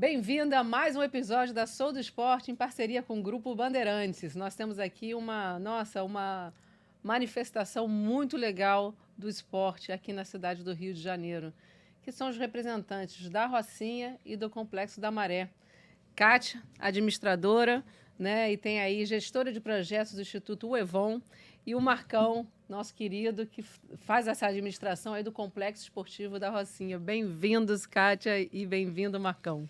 Bem-vinda a mais um episódio da Sou do Esporte em parceria com o Grupo Bandeirantes. Nós temos aqui uma manifestação muito legal do esporte aqui na cidade do Rio de Janeiro, que são os representantes da Rocinha e do Complexo da Maré. Kátia, administradora, né, e tem aí gestora de projetos do Instituto UEVON, e o Marcão, nosso querido, que faz essa administração aí do Complexo Esportivo da Rocinha. Bem-vindos, Kátia, e bem-vindo, Marcão.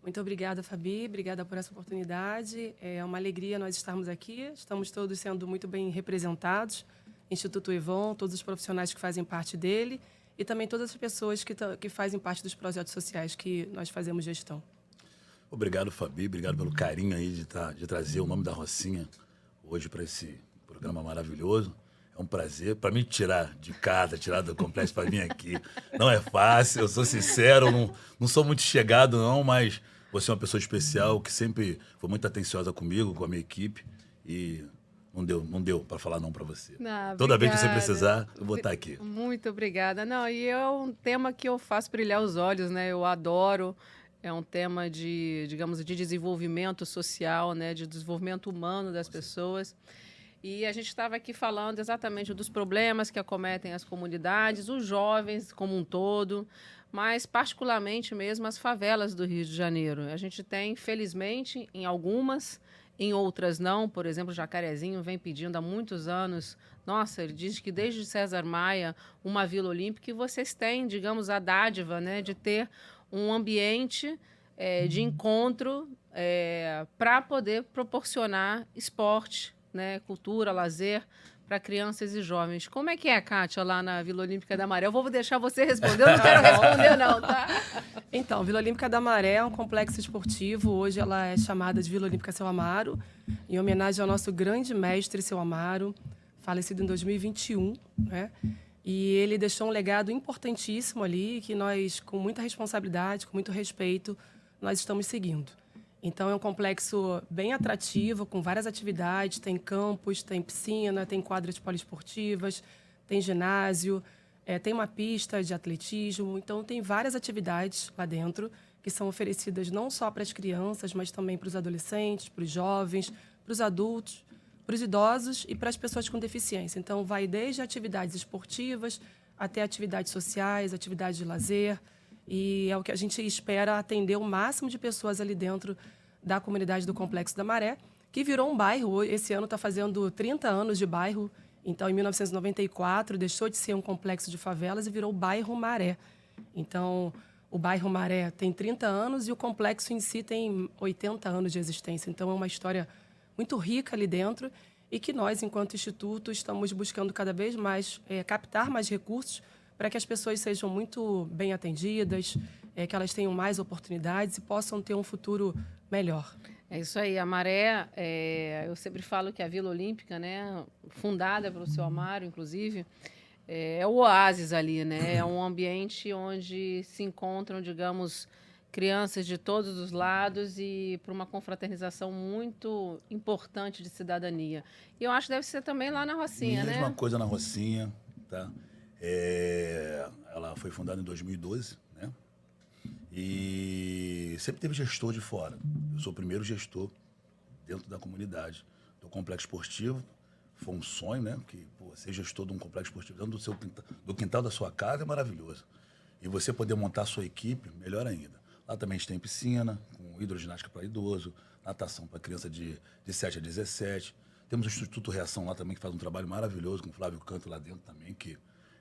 Muito obrigada, Fabi. Obrigada por essa oportunidade. É uma alegria nós estarmos aqui. Estamos todos sendo muito bem representados. Instituto UEVON, todos os profissionais que fazem parte dele e também todas as pessoas que fazem parte dos projetos sociais que nós fazemos gestão. Obrigado, Fabi. Obrigado pelo carinho aí de trazer o nome da Rocinha hoje para esse programa maravilhoso. É um prazer. Para mim, tirar de casa, tirar do complexo para vir aqui, não é fácil. Eu sou sincero, não sou muito chegado, não, mas você é uma pessoa especial que sempre foi muito atenciosa comigo, com a minha equipe. E não deu para falar não para você. Toda vez que você precisar, eu vou estar aqui. Muito obrigada. Não, e é um tema que eu faço brilhar os olhos, né? Eu adoro. É um tema de, digamos, de desenvolvimento social, né? De desenvolvimento humano das pessoas. E a gente estava aqui falando exatamente dos problemas que acometem as comunidades, os jovens como um todo, mas particularmente mesmo as favelas do Rio de Janeiro. A gente tem, felizmente, em algumas, em outras não. Por exemplo, Jacarezinho vem pedindo há muitos anos. Nossa, ele diz que desde César Maia, uma Vila Olímpica, e vocês têm, digamos, a dádiva, né, de ter um ambiente de encontro para poder proporcionar esporte, né, cultura, lazer para crianças e jovens. Como é que é, Kátia, lá na Vila Olímpica da Maré? Eu vou deixar você responder, eu não quero responder não, tá? Então, Vila Olímpica da Maré é um complexo esportivo. Hoje ela é chamada de Vila Olímpica Seu Amaro, em homenagem ao nosso grande mestre, Seu Amaro, falecido em 2021, né? E ele deixou um legado importantíssimo ali, que nós, com muita responsabilidade, com muito respeito, nós estamos seguindo. Então, é um complexo bem atrativo, com várias atividades. Tem campus, tem piscina, tem quadras poliesportivas, tem ginásio, tem uma pista de atletismo. Então, tem várias atividades lá dentro que são oferecidas não só para as crianças, mas também para os adolescentes, para os jovens, para os adultos, para os idosos e para as pessoas com deficiência. Então, vai desde atividades esportivas até atividades sociais, atividades de lazer. E é o que a gente espera atender o máximo de pessoas ali dentro da comunidade do Complexo da Maré, que virou um bairro. Esse ano está fazendo 30 anos de bairro. Então, em 1994, deixou de ser um complexo de favelas e virou o bairro Maré. Então, o bairro Maré tem 30 anos e o complexo em si tem 80 anos de existência. Então, é uma história muito rica ali dentro e que nós, enquanto instituto, estamos buscando cada vez mais captar mais recursos para que as pessoas sejam muito bem atendidas, que elas tenham mais oportunidades e possam ter um futuro melhor. É isso aí. A Maré, eu sempre falo que a Vila Olímpica, né, fundada pelo seu Amaro, inclusive, é o oásis ali, né? É um ambiente onde se encontram, digamos, crianças de todos os lados e para uma confraternização muito importante de cidadania. E eu acho que deve ser também lá na Rocinha, né? Mesma coisa na Rocinha, tá? Ela foi fundada em 2012, né? E sempre teve gestor de fora. Eu sou o primeiro gestor dentro da comunidade do complexo esportivo. Foi um sonho, né? Porque ser gestor de um complexo esportivo dentro do quintal da sua casa é maravilhoso. E você poder montar a sua equipe, melhor ainda. Lá também a gente tem piscina, com hidroginástica para idoso, natação para criança de 7 a 17. Temos o Instituto Reação lá também, que faz um trabalho maravilhoso, com o Flávio Canto lá dentro também, que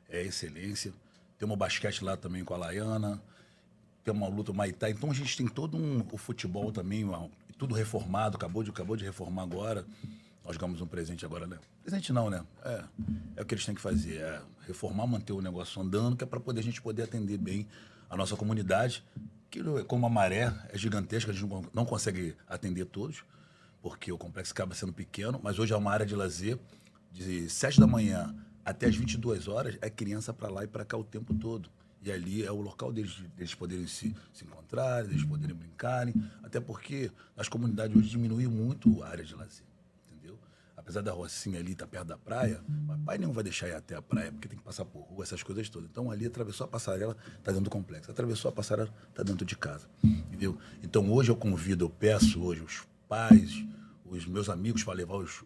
é excelência. Temos o basquete lá também com a Laiana. Temos uma luta Maitá. Então a gente tem todo o futebol também, tudo reformado, acabou de reformar agora. Nós ganhamos um presente agora, né? Presente não, né? É o que eles têm que fazer, reformar, manter o negócio andando, que é para a gente poder atender bem a nossa comunidade, que como a Maré é gigantesca, a gente não consegue atender todos, porque o complexo acaba sendo pequeno, mas hoje é uma área de lazer, de 7 da manhã até as 22 horas, é criança para lá e para cá o tempo todo. E ali é o local deles poderem se encontrarem, deles poderem brincarem, até porque as comunidades hoje diminuem muito a área de lazer. apesar da Rocinha ali estar perto da praia, mas pai nenhum vai deixar ir até a praia, porque tem que passar por rua, essas coisas todas. Então ali atravessou a passarela, está dentro do complexo. Atravessou a passarela, está dentro de casa. Entendeu? Então hoje eu peço hoje os pais, os meus amigos para levar os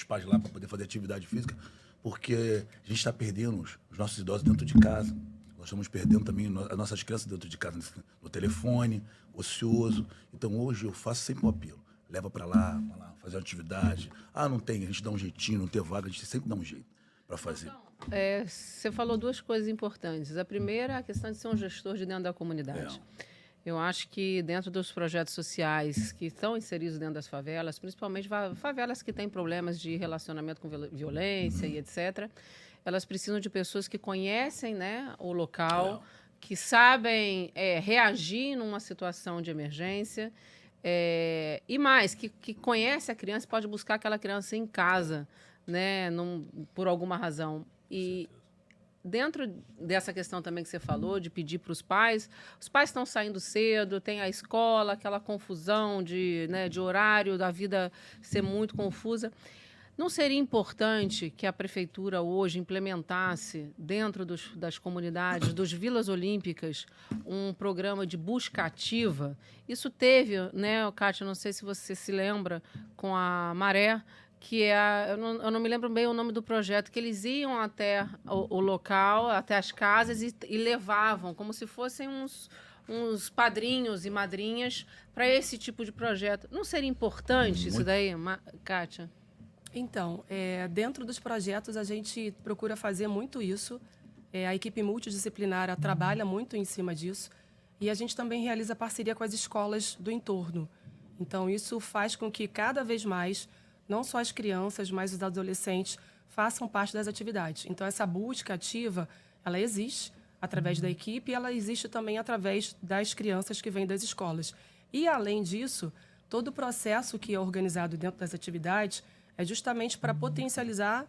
pais lá para poder fazer atividade física, porque a gente está perdendo os nossos idosos dentro de casa. Nós estamos perdendo também as nossas crianças dentro de casa, no telefone, ocioso. Então, hoje, eu faço sempre um apelo. Leva para lá, fazer uma atividade. Ah, não tem, a gente dá um jeitinho, não tem vaga, a gente sempre dá um jeito para fazer. Você falou duas coisas importantes. A primeira é a questão de ser um gestor de dentro da comunidade. Eu acho que dentro dos projetos sociais que estão inseridos dentro das favelas, principalmente favelas que têm problemas de relacionamento com violência e etc., elas precisam de pessoas que conhecem, né, o local, que sabem reagir numa situação de emergência e mais, que conhece a criança e pode buscar aquela criança em casa, né, por alguma razão. E dentro dessa questão também que você falou, de pedir para os pais estão saindo cedo, tem a escola, aquela confusão de horário, da vida ser muito confusa. Não seria importante que a prefeitura hoje implementasse, dentro das comunidades, dos Vilas Olímpicas, um programa de busca ativa? Isso teve, né, Kátia, não sei se você se lembra, com a Maré, que eu não me lembro bem o nome do projeto, que eles iam até o local, até as casas e levavam, como se fossem uns padrinhos e madrinhas para esse tipo de projeto. Não seria importante isso daí, Kátia? Então, dentro dos projetos, a gente procura fazer muito isso. A equipe multidisciplinar trabalha muito em cima disso. E a gente também realiza parceria com as escolas do entorno. Então, isso faz com que cada vez mais, não só as crianças, mas os adolescentes, façam parte das atividades. Então, essa busca ativa, ela existe através da equipe e ela existe também através das crianças que vêm das escolas. E, além disso, todo o processo que é organizado dentro das atividades é justamente para potencializar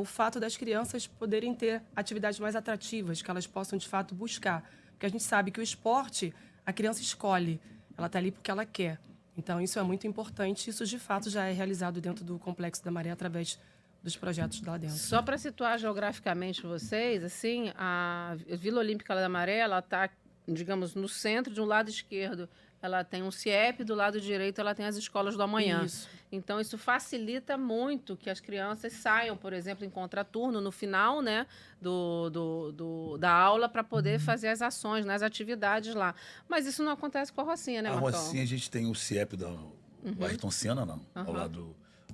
o fato das crianças poderem ter atividades mais atrativas, que elas possam, de fato, buscar. Porque a gente sabe que o esporte, a criança escolhe, ela está ali porque ela quer. Então, isso é muito importante. Isso, de fato, já é realizado dentro do Complexo da Maré, através dos projetos lá dentro. Só para situar geograficamente vocês, assim, a Vila Olímpica da Maré, ela está, digamos, no centro, de um lado esquerdo, ela tem um CIEP, do lado direito ela tem as escolas do amanhã. Isso. Então, isso facilita muito que as crianças saiam, por exemplo, em contraturno, no final, né, da aula, para poder fazer as ações, as atividades lá. Mas isso não acontece com a Rocinha, né, Marcão? A Rocinha, a gente tem o CIEP do Ayrton Senna, ao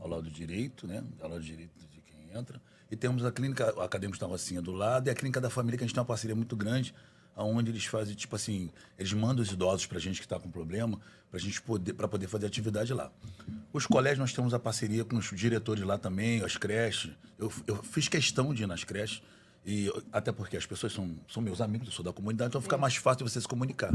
lado direito, né, ao lado direito de quem entra. E temos a clínica acadêmica da Rocinha do lado e a clínica da família, que a gente tem uma parceria muito grande, onde eles fazem, tipo assim, eles mandam os idosos para a gente que está com problema, para poder fazer atividade lá. Os colégios, nós temos a parceria com os diretores lá também, as creches. Eu fiz questão de ir nas creches, até porque as pessoas são meus amigos, eu sou da comunidade, então fica mais fácil de você se comunicar.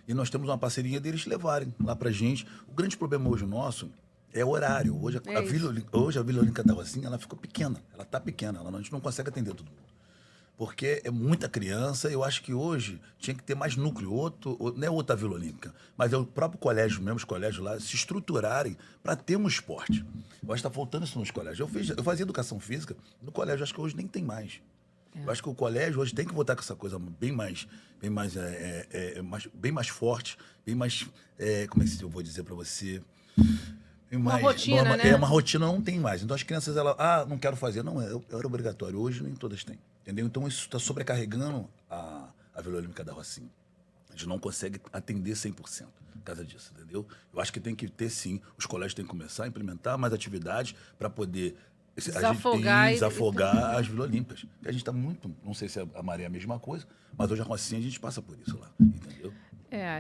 E nós temos uma parceria deles levarem lá para a gente. O grande problema hoje nosso é o horário. Hoje a Vila Olímpica da Rocinha, ela ficou pequena, ela está pequena, a gente não consegue atender todo mundo. Porque é muita criança, eu acho que hoje tinha que ter mais núcleo, não é outra Vila Olímpica, mas é o próprio colégio, mesmo os colégios lá, se estruturarem para ter um esporte. Eu acho que está faltando isso nos colégios. Eu fazia educação física, no colégio acho que hoje nem tem mais. Eu acho que o colégio hoje tem que voltar com essa coisa bem mais forte, bem mais, como é que eu vou dizer para você... Uma rotina, né? Uma rotina não tem mais. Então as crianças, não quero fazer. Não, era obrigatório. Hoje nem todas têm. Entendeu? Então isso está sobrecarregando a Vila Olímpica da Rocinha. A gente não consegue atender 100% por causa disso, entendeu? Eu acho que tem que ter, sim, os colégios têm que começar a implementar mais atividades para poder desafogar as Vila Olímpicas. A gente está muito, não sei se a Maré é a mesma coisa, mas hoje a Rocinha a gente passa por isso lá, entendeu?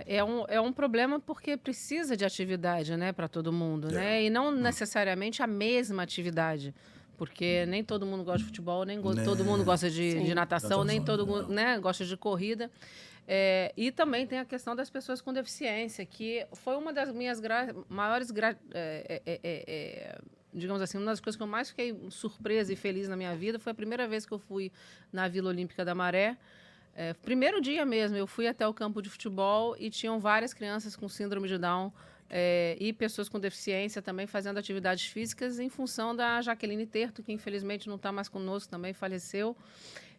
É um problema porque precisa de atividade, né, para todo mundo, né? E não necessariamente a mesma atividade. Porque nem todo mundo gosta de futebol, nem todo mundo gosta de natação, nem todo mundo, né, gosta de corrida. E também tem a questão das pessoas com deficiência, que foi uma das minhas maiores, digamos assim, uma das coisas que eu mais fiquei surpresa e feliz na minha vida. Foi a primeira vez que eu fui na Vila Olímpica da Maré. Primeiro dia mesmo, eu fui até o campo de futebol e tinham várias crianças com síndrome de Down e pessoas com deficiência também fazendo atividades físicas em função da Jaqueline Terto, que infelizmente não está mais conosco, também faleceu,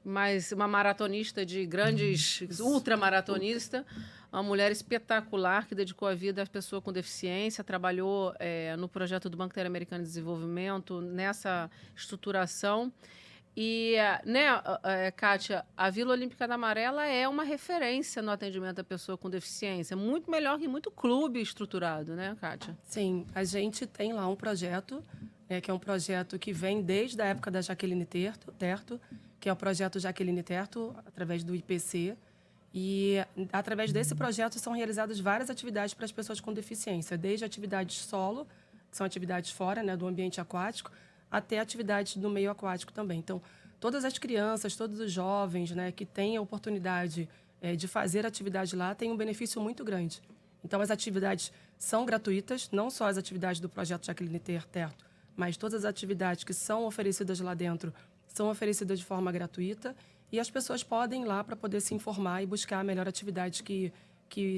mas uma maratonista de grandes, ultramaratonista, uma mulher espetacular que dedicou a vida à pessoa com deficiência, trabalhou no projeto do Banco Interamericano de Desenvolvimento, nessa estruturação. E, Kátia, a Vila Olímpica da Amarela é uma referência no atendimento à pessoa com deficiência, muito melhor que muito clube estruturado, né, Kátia? Sim, a gente tem lá um projeto, que é um projeto que vem desde a época da Jaqueline Terto, que é o projeto Jaqueline Terto, através do IPC. E, através desse projeto, são realizadas várias atividades para as pessoas com deficiência, desde atividades solo, que são atividades fora, né, do ambiente aquático, até atividades no meio aquático também. Então, todas as crianças, todos os jovens, né, que têm a oportunidade de fazer atividade lá, têm um benefício muito grande. Então, as atividades são gratuitas, não só as atividades do projeto Jaqueline Terto, mas todas as atividades que são oferecidas lá dentro são oferecidas de forma gratuita e as pessoas podem ir lá para poder se informar e buscar a melhor atividade que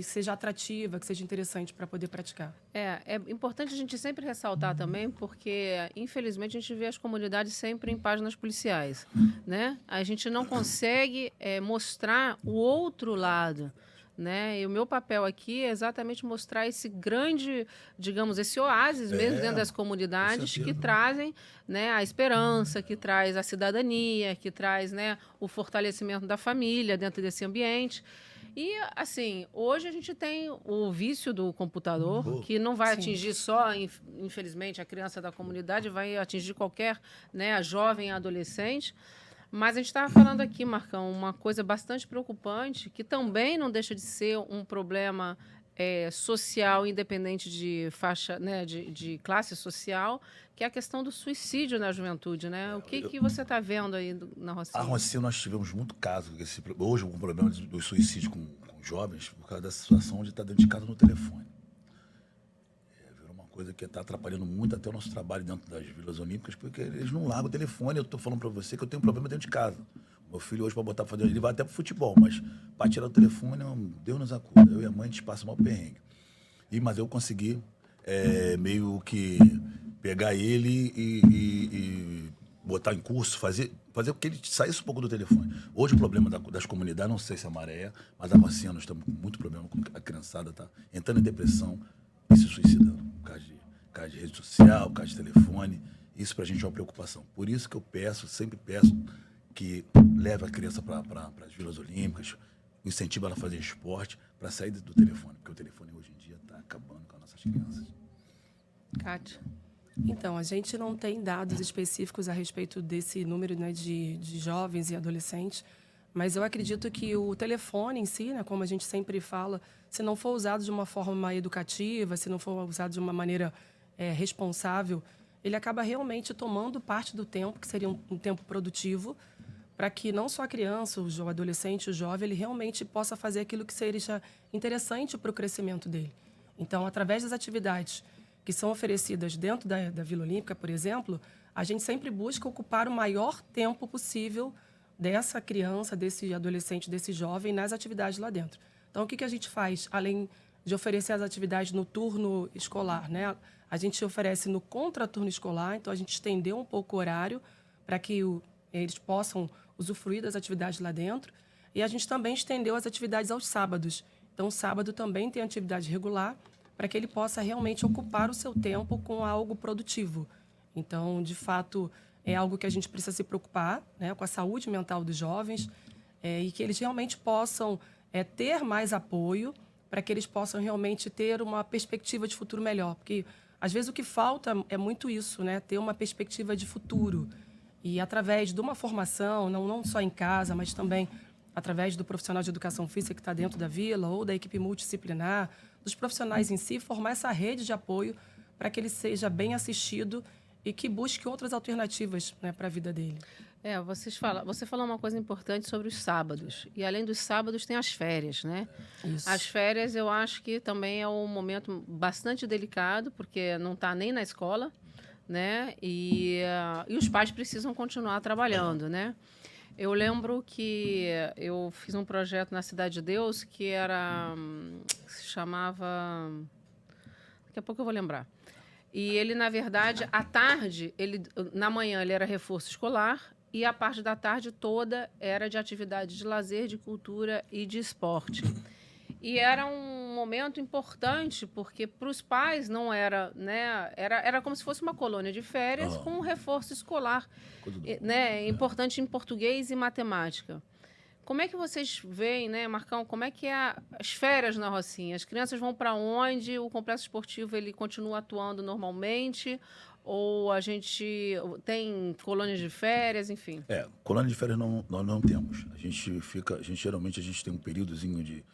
seja atrativa, que seja interessante para poder praticar. É importante a gente sempre ressaltar também, porque, infelizmente, a gente vê as comunidades sempre em páginas policiais, né? A gente não consegue mostrar o outro lado, né? E o meu papel aqui é exatamente mostrar esse grande, digamos, esse oásis mesmo dentro das comunidades que trazem, né, a esperança, que traz a cidadania, que traz, né, o fortalecimento da família dentro desse ambiente. E, assim, hoje a gente tem o vício do computador, que não vai atingir só, infelizmente, a criança da comunidade, vai atingir qualquer, né, jovem, adolescente. Mas a gente estava falando aqui, Marcão, uma coisa bastante preocupante, que também não deixa de ser um problema social, independente de faixa, né, de classe social, que é a questão do suicídio na juventude, né? O que você está vendo aí na Rocinha? A Rocinha, nós tivemos muito caso, hoje o problema do suicídio com jovens, por causa da situação de estar dentro de casa no telefone. Virou uma coisa que está atrapalhando muito até o nosso trabalho dentro das Vilas Olímpicas, porque eles não largam o telefone. Eu estou falando para você que eu tenho um problema dentro de casa. Meu filho hoje, para botar para fazer, ele vai até para futebol, mas para tirar o telefone, Deus nos acuda. Eu e a mãe, a gente passa mal perrengue. Mas eu consegui meio que pegar ele e botar em curso, fazer com que ele saísse um pouco do telefone. Hoje o problema das comunidades, não sei se é a Maré, mas a Rocinha nós estamos com muito problema, com a criançada tá entrando em depressão e se suicidando, por causa de rede social, por causa de telefone. Isso pra gente é uma preocupação. Por isso que eu sempre peço que leve a criança para as Vilas Olímpicas, incentiva ela a fazer esporte para sair do telefone, porque o telefone hoje em dia está acabando com as nossas crianças. Kátia? Então, a gente não tem dados específicos a respeito desse número, né, de jovens e adolescentes, mas eu acredito que o telefone em si, né, como a gente sempre fala, se não for usado de uma forma educativa, se não for usado de uma maneira responsável, ele acaba realmente tomando parte do tempo, que seria um tempo produtivo, para que não só a criança, o adolescente, o jovem, ele realmente possa fazer aquilo que seja interessante para o crescimento dele. Então, através das atividades que são oferecidas dentro da Vila Olímpica, por exemplo, a gente sempre busca ocupar o maior tempo possível dessa criança, desse adolescente, desse jovem nas atividades lá dentro. Então, o que a gente faz, além de oferecer as atividades no turno escolar, né? A gente oferece no contraturno escolar, então a gente estendeu um pouco o horário para que eles possam usufruir das atividades lá dentro. E a gente também estendeu as atividades aos sábados. Então, sábado também tem atividade regular, para que ele possa realmente ocupar o seu tempo com algo produtivo. Então, de fato, é algo que a gente precisa se preocupar, né, com a saúde mental dos jovens e que eles realmente possam ter mais apoio para que eles possam realmente ter uma perspectiva de futuro melhor. Porque, às vezes, o que falta é muito isso, né, ter uma perspectiva de futuro. E, através de uma formação, não só em casa, mas também através do profissional de educação física que está dentro da vila ou da equipe multidisciplinar, dos profissionais em si, formar essa rede de apoio para que ele seja bem assistido e que busque outras alternativas, né, para a vida dele. Você falou uma coisa importante sobre os sábados. E, além dos sábados, tem as férias, né? Isso. As férias, eu acho que também é um momento bastante delicado, porque não está nem na escola, né? E os pais precisam continuar trabalhando, né? Eu lembro que eu fiz um projeto na Cidade de Deus que se chamava daqui a pouco eu vou lembrar. E ele, na verdade, à tarde, na manhã ele era reforço escolar e a parte da tarde toda era de atividade de lazer, de cultura e de esporte. E era um momento importante, porque para os pais não era, né? Era como se fosse uma colônia de férias com um reforço escolar, né? Importante em português e matemática. Como é que vocês veem, né, Marcão, como é que é as férias na Rocinha? As crianças vão para onde? O complexo esportivo ele continua atuando normalmente? Ou a gente tem colônias de férias, enfim? Colônia de férias nós não temos. Geralmente a gente tem um períodozinho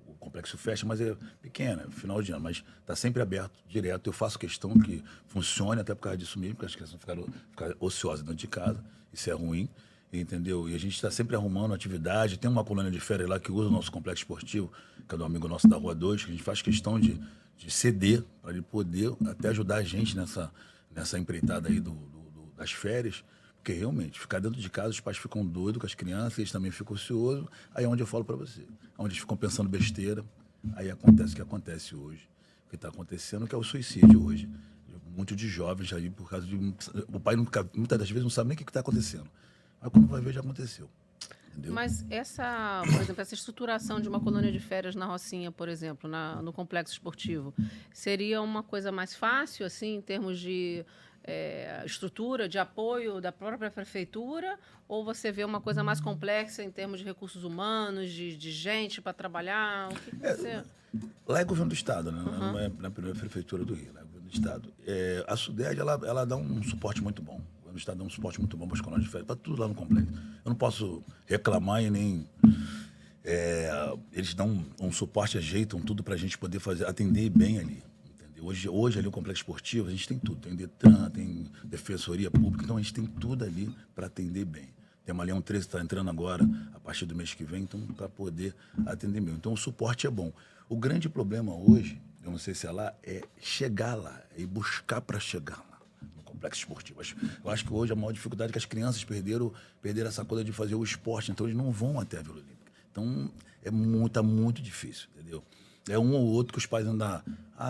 o complexo fecha, mas é pequeno, é final de ano, mas está sempre aberto, direto. Eu faço questão que funcione até por causa disso mesmo, porque as crianças ficaram ociosas dentro de casa, isso é ruim. Entendeu? E a gente está sempre arrumando atividade. Tem uma colônia de férias lá que usa o nosso complexo esportivo, que é do amigo nosso da Rua 2, que a gente faz questão de ceder para ele poder até ajudar a gente nessa empreitada aí das férias. Porque realmente, ficar dentro de casa, os pais ficam doidos com as crianças, eles também ficam ociosos. Aí é onde eu falo para você. Onde eles ficam pensando besteira. Aí acontece o que acontece hoje. O que está acontecendo, que é o suicídio hoje. Muito de jovens aí, por causa de... O pai muitas das vezes não sabe nem o que está acontecendo. Mas quando vai ver, já aconteceu. Entendeu? Mas por exemplo, essa estruturação de uma colônia de férias na Rocinha, por exemplo, no complexo esportivo, seria uma coisa mais fácil, assim, em termos de estrutura, de apoio da própria prefeitura? Ou você vê uma coisa mais complexa em termos de recursos humanos, de gente para trabalhar? O que você... Lá é governo do Estado, né? Não é na primeira prefeitura do Rio, lá é governo do Estado. A SUDED, ela dá um suporte muito bom. O Estado dá um suporte muito bom para as colônias de férias, para tudo lá no complexo. Eu não posso reclamar e nem... eles dão um suporte, ajeitam tudo para a gente poder atender bem ali. Entendeu? Hoje ali o complexo esportivo, a gente tem tudo. Tem Detran, tem Defensoria Pública, então a gente tem tudo ali para atender bem. Tem uma Leão 13 que está entrando agora, a partir do mês que vem, então para poder atender bem. Então o suporte é bom. O grande problema hoje, eu não sei se é lá, é chegar lá, é ir buscar para chegar lá. Complexo esportivo. Eu acho que hoje a maior dificuldade é que as crianças perderam essa coisa de fazer o esporte, então eles não vão até a Vila Olímpica. Então tá muito difícil, entendeu? É um ou outro que os pais andam,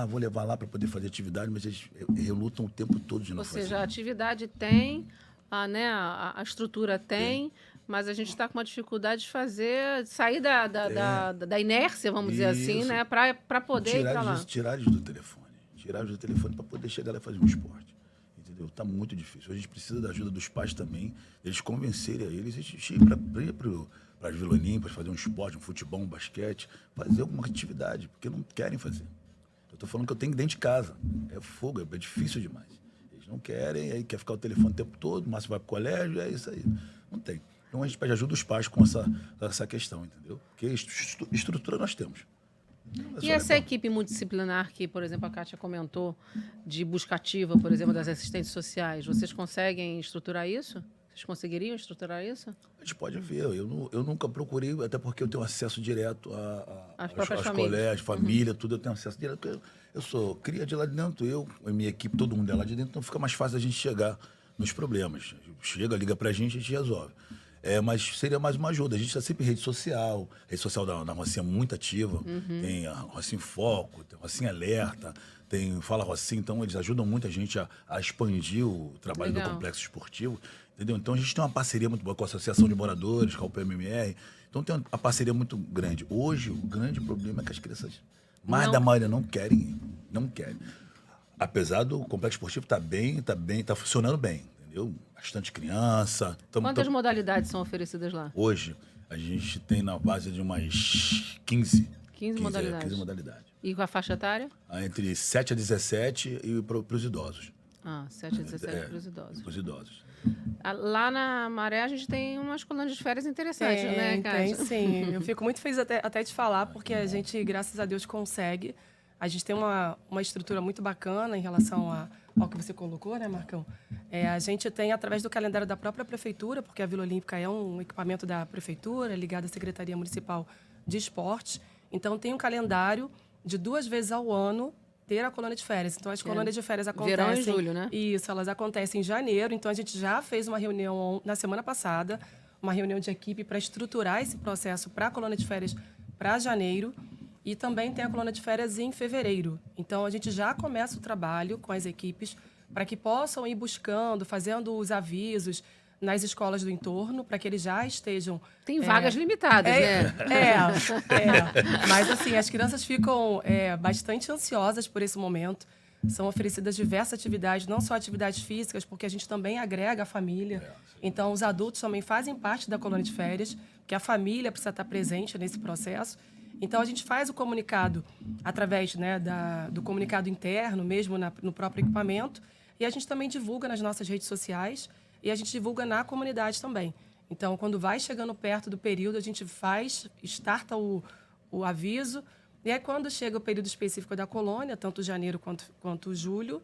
vou levar lá para poder fazer atividade, mas eles relutam o tempo todo de não fazer. Ou seja, a atividade tem, a estrutura tem, mas a gente está com uma dificuldade de sair da inércia, vamos dizer assim, né, para poder ir para lá. Tirar eles do telefone para poder chegar lá e fazer um esporte. Está muito difícil. A gente precisa da ajuda dos pais também, eles convencerem a eles a ir para as Vila Olímpicas, fazer um esporte, um futebol, um basquete, fazer alguma atividade, porque não querem fazer. Eu estou falando que eu tenho dentro de casa. É fogo, é difícil demais. Eles não querem, aí quer ficar o telefone o tempo todo, o máximo vai para o colégio, é isso aí. Não tem. Então a gente pede ajuda dos pais com essa questão, entendeu? Porque estrutura nós temos. E essa equipe multidisciplinar que, por exemplo, a Kátia comentou, de busca ativa, por exemplo, das assistentes sociais, vocês conseguem estruturar isso? Vocês conseguiriam estruturar isso? A gente pode ver. Eu nunca procurei, até porque eu tenho acesso direto aos colégios, família, tudo. Eu tenho acesso direto, porque eu sou cria de lá de dentro, a minha equipe, todo mundo é lá de dentro, então fica mais fácil a gente chegar nos problemas. Chega, liga pra gente, a gente resolve. Mas seria mais uma ajuda. A gente está sempre em rede social da Rocinha muito ativa. Tem a Rocinha em Foco, tem a Rocinha Alerta, tem Fala Rocinha. Então, eles ajudam muito a gente a expandir o trabalho do complexo esportivo. Entendeu? Então, a gente tem uma parceria muito boa com a Associação de Moradores, com a UPMMR. Então, tem uma parceria muito grande. Hoje, o grande problema é que as crianças, da maioria, não querem ir. Não querem. Apesar do complexo esportivo tá funcionando bem. Entendeu? Bastante criança. Quantas modalidades são oferecidas lá? Hoje, a gente tem na base de umas 15 modalidades. 15 modalidades. E com a faixa etária? Entre 7 a 17 e para os idosos. 7 a 17 para os idosos. Para os idosos. Lá na Maré, a gente tem umas colônias de férias interessantes, né, Kátia? Tem, sim. Eu fico muito feliz até de falar, porque a gente, graças a Deus, consegue. A gente tem uma estrutura muito bacana em relação ao que você colocou, né, Marcão? A gente tem, através do calendário da própria prefeitura, porque a Vila Olímpica é um equipamento da prefeitura, ligado à Secretaria Municipal de Esportes. Então, tem um calendário de 2 vezes ao ano ter a colônia de férias. Então, as colônias de férias acontecem... Verão e julho, né? Isso, elas acontecem em janeiro. Então, a gente já fez uma reunião na semana passada, uma reunião de equipe para estruturar esse processo para a colônia de férias para janeiro. E também tem a colônia de férias em fevereiro. Então, a gente já começa o trabalho com as equipes para que possam ir buscando, fazendo os avisos nas escolas do entorno, para que eles já estejam... Tem vagas limitadas, né? Mas, assim, as crianças ficam bastante ansiosas por esse momento. São oferecidas diversas atividades, não só atividades físicas, porque a gente também agrega a família. Então, os adultos também fazem parte da colônia de férias, porque a família precisa estar presente nesse processo. Então, a gente faz o comunicado através, né, do comunicado interno, mesmo no próprio equipamento, e a gente também divulga nas nossas redes sociais e a gente divulga na comunidade também. Então, quando vai chegando perto do período, a gente starta o aviso, e aí, quando chega o período específico da colônia, tanto janeiro quanto julho,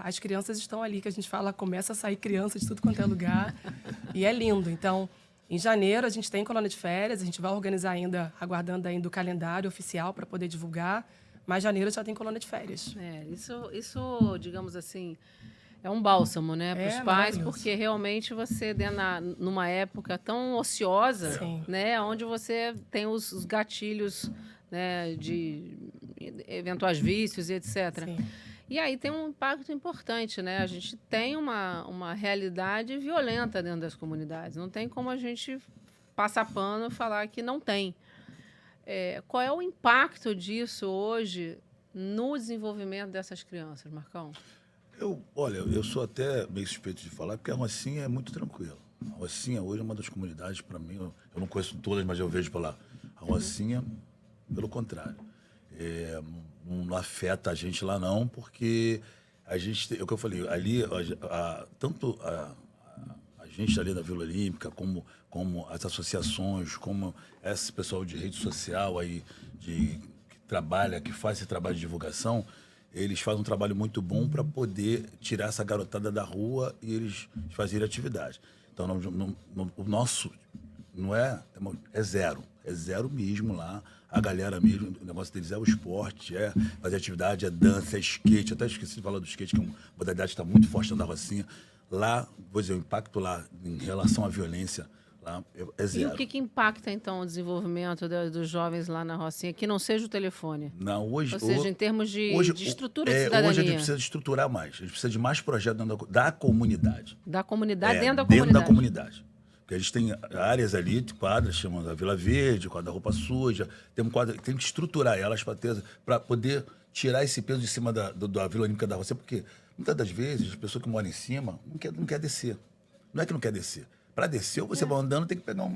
as crianças estão ali, que a gente fala, começa a sair criança de tudo quanto é lugar, e é lindo. Então, em janeiro, a gente tem colônia de férias, a gente vai organizar ainda, aguardando ainda o calendário oficial para poder divulgar, mas janeiro já tem colônia de férias. Isso, digamos assim, é um bálsamo, né, para os pais, porque realmente você, numa época tão ociosa, né, onde você tem os gatilhos, né, de eventuais vícios e etc. Sim. E aí tem um impacto importante, né? A gente tem uma realidade violenta dentro das comunidades. Não tem como a gente passar pano e falar que não tem. Qual é o impacto disso hoje no desenvolvimento dessas crianças, Marcão? Olha, eu sou até meio suspeito de falar, porque a Rocinha é muito tranquila. A Rocinha hoje é uma das comunidades, para mim, eu não conheço todas, mas eu vejo por lá. A Rocinha, pelo contrário, não afeta a gente lá não, porque a gente, é o que eu falei, ali, tanto a gente ali da Vila Olímpica, como as associações, como esse pessoal de rede social aí, que faz esse trabalho de divulgação, eles fazem um trabalho muito bom para poder tirar essa garotada da rua e eles fazerem atividade. Então, o nosso não é zero. É zero mesmo lá. A galera mesmo, o negócio deles é o esporte, fazer atividade, dança, skate. Eu até esqueci de falar do skate, que é uma modalidade que está muito forte na Rocinha. Lá, vou dizer, o impacto lá em relação à violência lá é zero. E o que impacta, então, o desenvolvimento dos jovens lá na Rocinha, que não seja o telefone? Não, hoje... Ou seja, em termos de estrutura de cidadania. Hoje a gente precisa de estruturar mais. A gente precisa de mais projetos dentro da comunidade. Da comunidade, dentro da comunidade. Dentro da comunidade. Porque a gente tem áreas ali, quadras, chamam a Vila Verde, quadra da roupa suja. Tem que estruturar elas para poder tirar esse peso de cima da Vila Olímpica da Rocinha, porque muitas das vezes a pessoa que mora em cima não quer descer. Não é que não quer descer. Para descer, ou você vai andando, tem que pegar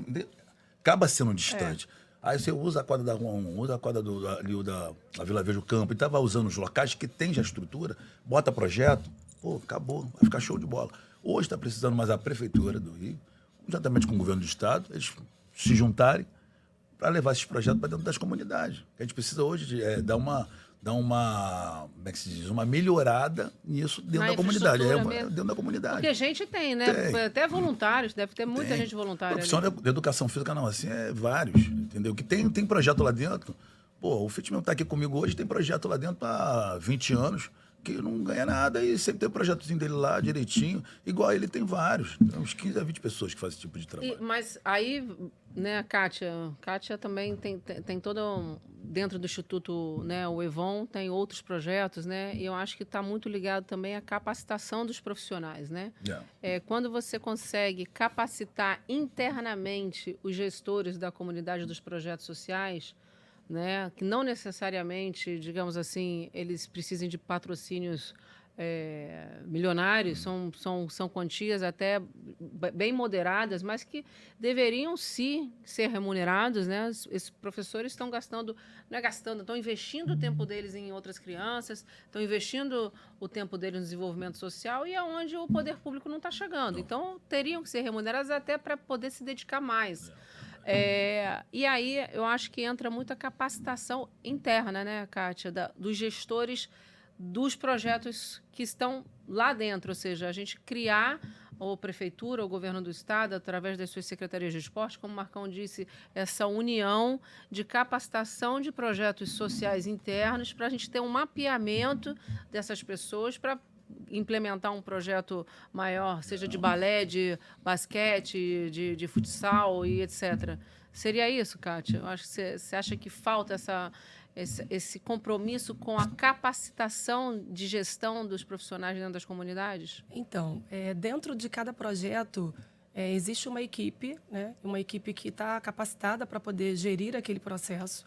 acaba sendo distante. Aí você usa a quadra da Rua 1, usa a quadra da Vila Verde, o campo, e vai usando os locais que tem já estrutura, bota projeto, acabou, vai ficar show de bola. Hoje está precisando mais a Prefeitura do Rio, juntamente com o governo do Estado, eles se juntarem para levar esses projetos para dentro das comunidades. A gente precisa hoje dar uma como é que se diz, uma melhorada nisso dentro da comunidade. Dentro da comunidade. Porque a gente tem, né? Tem. Até voluntários, deve ter muita gente voluntária. Profissional de educação física, não, assim, vários, entendeu? Que tem projeto lá dentro. O Fitman está aqui comigo hoje, tem projeto lá dentro há 20 anos, que não ganha nada e sempre tem um projetozinho dele lá direitinho. Igual ele tem vários. Tem uns 15 a 20 pessoas que fazem esse tipo de trabalho. Mas aí, né, Kátia também tem todo... Dentro do Instituto, né, o EVON, tem outros projetos, né? E eu acho que está muito ligado também à capacitação dos profissionais, né? Quando você consegue capacitar internamente os gestores da comunidade dos projetos sociais, né, que não necessariamente, digamos assim, eles precisem de patrocínios milionários, são quantias até bem moderadas, mas que deveriam sim ser remunerados, né? Esses professores estão estão investindo o tempo deles em outras crianças, estão investindo o tempo deles no desenvolvimento social e é onde o poder público não está chegando. Então, teriam que ser remunerados até para poder se dedicar mais. E aí, eu acho que entra muito a capacitação interna, né, Kátia, dos gestores dos projetos que estão lá dentro, ou seja, a gente criar, ou a prefeitura, ou o governo do estado, através das suas secretarias de esporte, como o Marcão disse, essa união de capacitação de projetos sociais internos para a gente ter um mapeamento dessas pessoas para implementar um projeto maior, seja de balé, de basquete, de futsal e etc. Seria isso, Kátia? Eu acho que você acha que falta esse compromisso com a capacitação de gestão dos profissionais dentro das comunidades? Então, dentro de cada projeto, existe uma equipe, né? Uma equipe que está capacitada para poder gerir aquele processo.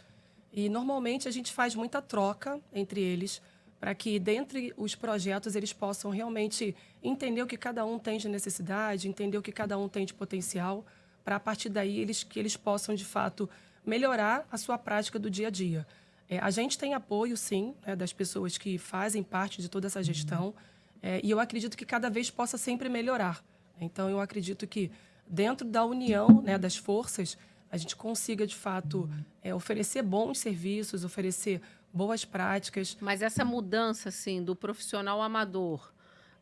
E, normalmente, a gente faz muita troca entre eles para que, dentre os projetos, eles possam realmente entender o que cada um tem de necessidade, entender o que cada um tem de potencial, para, a partir daí, eles possam, de fato, melhorar a sua prática do dia a dia. A gente tem apoio, sim, né, das pessoas que fazem parte de toda essa gestão, e eu acredito que cada vez possa sempre melhorar. Então, eu acredito que, dentro da união, né, das forças, a gente consiga, de fato, oferecer bons serviços, oferecer boas práticas. Mas essa mudança, assim, do profissional amador,